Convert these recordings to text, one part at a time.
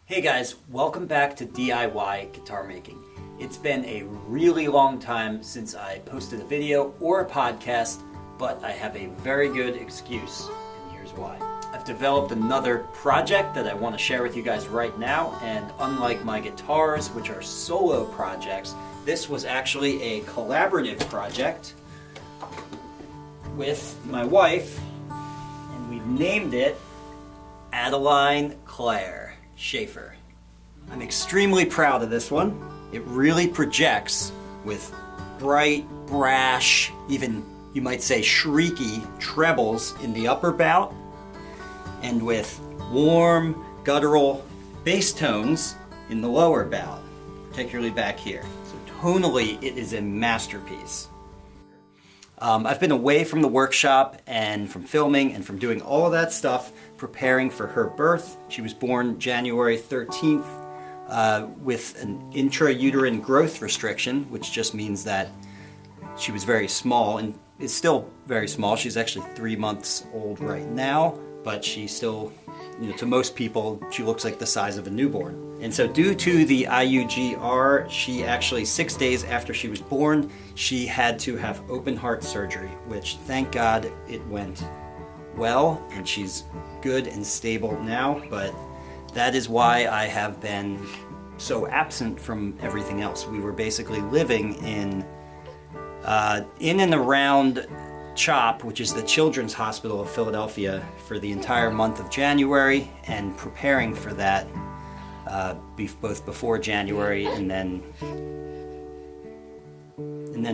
Hey guys, welcome back to DIY guitar making. It's been a really long time since I posted a video or a podcast, but I have a very good excuse, and here's why. I've developed another project that I want to share with you guys right now, and unlike my guitars, which are solo projects, this was actually a collaborative project with my wife, and we've named it Adeline Claire Schaefer. I'm extremely proud of this one. It really projects with bright, brash, even you might say shrieky trebles in the upper bout, and with warm, guttural bass tones in the lower bout, particularly back here. So tonally, it is a masterpiece. I've been away from the workshop and from filming and from doing all of that stuff preparing for her birth. She was born January 13th with an intrauterine growth restriction, which just means that she was very small and is still very small. She's actually 3 months old right now, but she's still, to most people, she looks like the size of a newborn. And so due to the IUGR, she actually, 6 days after she was born, she had to have open heart surgery, which thank God it went well, and she's good and stable now, but that is why I have been so absent from everything else. We were basically living in and around CHOP, which is the Children's Hospital of Philadelphia, for the entire month of January, and preparing for that both before January and then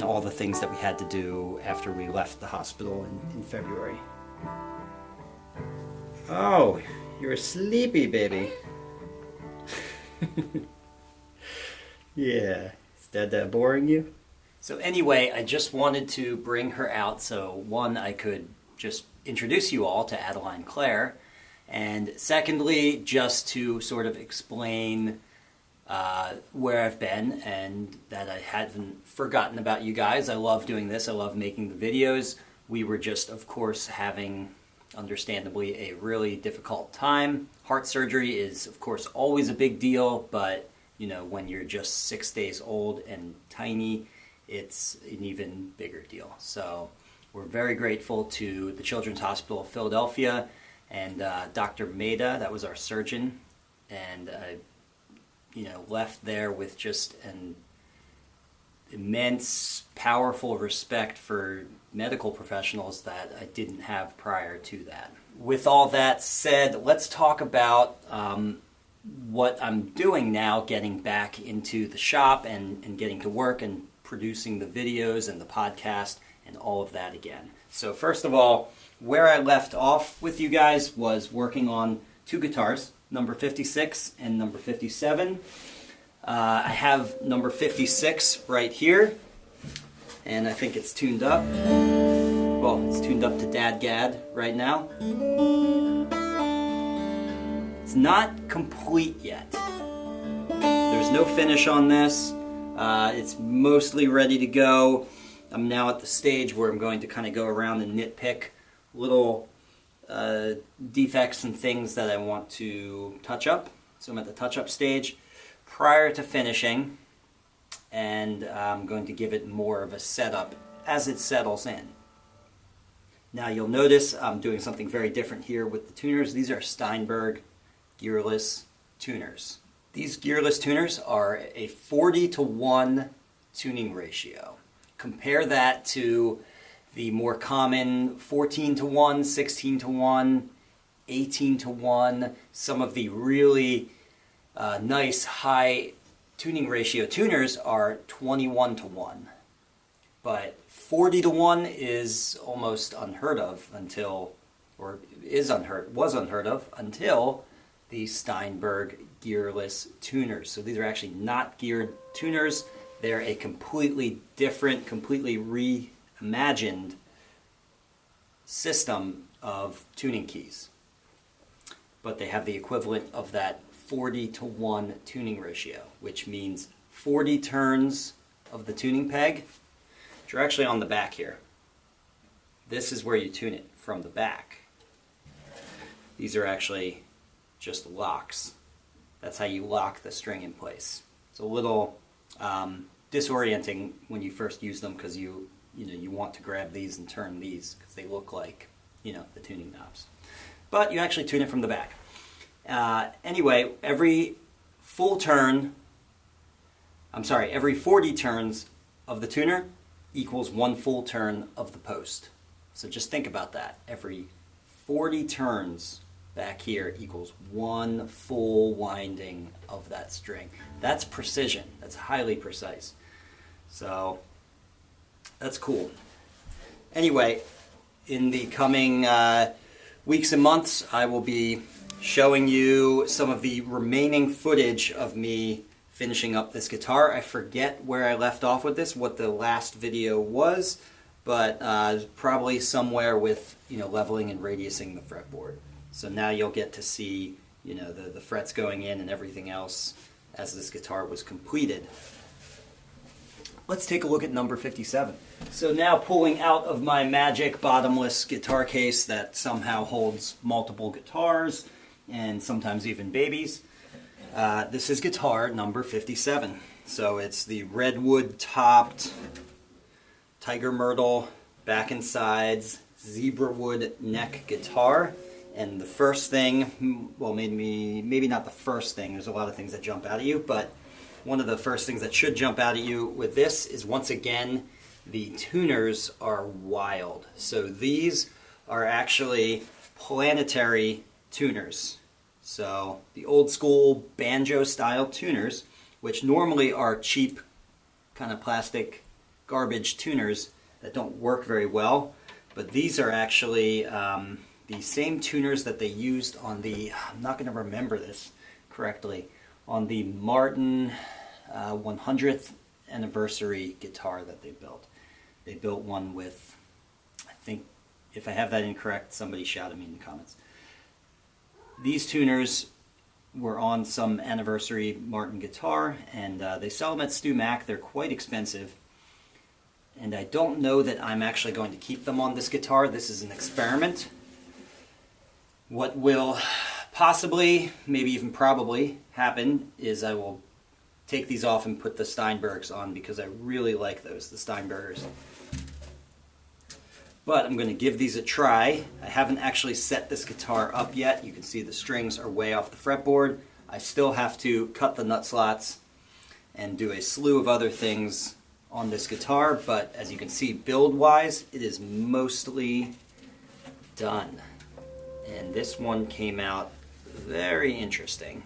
all the things that we had to do after we left the hospital in February. Oh, you're sleepy, baby. Yeah, is that boring you? So anyway, I just wanted to bring her out so one, I could just introduce you all to Adeline Claire, and secondly, just to sort of explain where I've been and that I hadn't forgotten about you guys. I love doing this. I love making the videos. We were just, of course, having, understandably, a really difficult time. Heart surgery is, of course, always a big deal, but, when you're just 6 days old and tiny, it's an even bigger deal. So we're very grateful to the Children's Hospital of Philadelphia and Dr. Maida, that was our surgeon, and I, left there with just an immense, powerful respect for medical professionals that I didn't have prior to that. With all that said, let's talk about what I'm doing now, getting back into the shop and getting to work and producing the videos and the podcast and all of that again. So first of all, where I left off with you guys was working on two guitars, number 56 and number 57. I have number 56 right here, and I think it's tuned up. Well, it's tuned up to Dad Gad right now. It's not complete yet. There's no finish on this. It's mostly ready to go. I'm now at the stage where I'm going to kind of go around and nitpick little defects and things that I want to touch up. So I'm at the touch-up stage prior to finishing, and I'm going to give it more of a setup as it settles in. Now you'll notice I'm doing something very different here with the tuners. These are Steinberg gearless tuners. These gearless tuners are a 40-to-1 tuning ratio. Compare that to the more common 14-to-1, 16-to-1, 18-to-1, some of the really nice high tuning ratio tuners are 21-to-1. But 40-to-1 is almost unheard of was unheard of until the Steinberg gearless tuners. So these are actually not geared tuners. They're a completely different, completely reimagined system of tuning keys. But they have the equivalent of that 40-to-1 tuning ratio, which means 40 turns of the tuning peg, which are actually on the back here. This is where you tune it from the back. These are actually just locks. That's how you lock the string in place. It's a little disorienting when you first use them because you want to grab these and turn these because they look like, the tuning knobs. But you actually tune it from the back. Anyway, every 40 turns of the tuner equals 1 full turn of the post. So just think about that. Every 40 turns back here equals 1 full winding of that string. That's precision. That's highly precise. So that's cool. Anyway, in the coming weeks and months, I will be showing you some of the remaining footage of me finishing up this guitar. I forget where I left off with this, what the last video was, but probably somewhere with leveling and radiusing the fretboard. So now you'll get to see the frets going in and everything else as this guitar was completed. Let's take a look at number 57. So now pulling out of my magic bottomless guitar case that somehow holds multiple guitars and sometimes even babies, this is guitar number 57. So it's the redwood topped tiger myrtle back and sides zebra wood neck guitar. And the first thing, well, maybe not the first thing, there's a lot of things that jump out at you, but one of the first things that should jump out at you with this is, once again, the tuners are wild. So these are actually planetary tuners. So the old school banjo style tuners, which normally are cheap kind of plastic garbage tuners that don't work very well, but these are actually the same tuners that they used on the, I'm not going to remember this correctly, on the Martin 100th anniversary guitar that they built. They built one with, I think, if I have that incorrect, somebody shout at me in the comments. These tuners were on some anniversary Martin guitar, and they sell them at Stu Mac. They're quite expensive, and I don't know that I'm actually going to keep them on this guitar. This is an experiment. What will possibly, maybe even probably, happen is I will take these off and put the Steinbergs on because I really like those, the Steinbergers. But I'm going to give these a try. I haven't actually set this guitar up yet. You can see the strings are way off the fretboard. I still have to cut the nut slots and do a slew of other things on this guitar, but as you can see, build-wise, it is mostly done. And this one came out very interesting.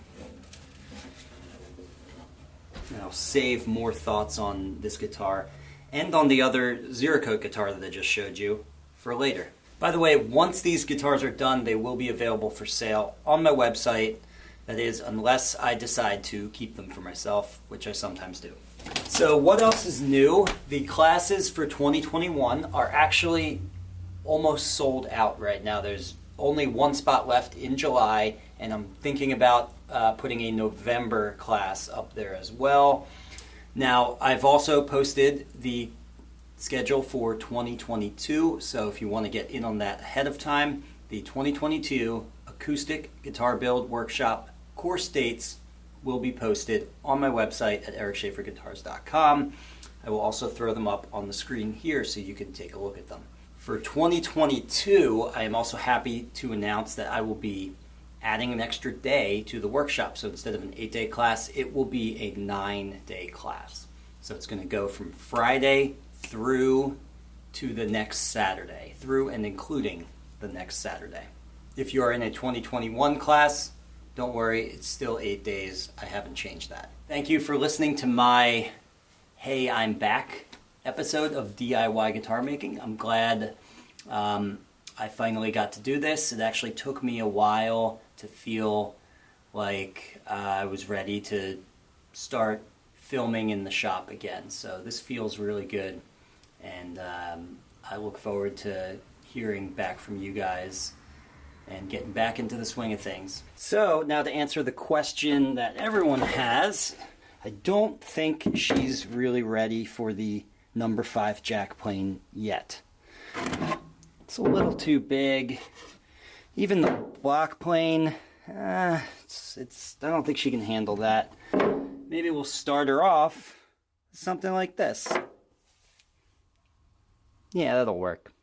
And I'll save more thoughts on this guitar and on the other Zero Coat guitar that I just showed you for later. By the way, once these guitars are done, they will be available for sale on my website. That is, unless I decide to keep them for myself, which I sometimes do. So what else is new? The classes for 2021 are actually almost sold out right now. There's only one spot left in July, and I'm thinking about putting a November class up there as well. Now, I've also posted the schedule for 2022, so if you want to get in on that ahead of time, the 2022 Acoustic Guitar Build Workshop course dates will be posted on my website at ericschaeferguitars.com. I will also throw them up on the screen here so you can take a look at them. For 2022, I am also happy to announce that I will be adding an extra day to the workshop. So instead of an 8-day class, it will be a 9-day class. So it's going to go from Friday through to the next Saturday, through and including the next Saturday. If you are in a 2021 class, don't worry, it's still 8 days. I haven't changed that. Thank you for listening to my Hey, I'm Back episode of DIY guitar making. I'm glad I finally got to do this. It actually took me a while to feel like I was ready to start filming in the shop again. So this feels really good, and I look forward to hearing back from you guys and getting back into the swing of things. So now to answer the question that everyone has, I don't think she's really ready for the number 5 jack plane yet. It's a little too big. Even the block plane, I don't think she can handle that. Maybe we'll start her off with something like this. Yeah, that'll work.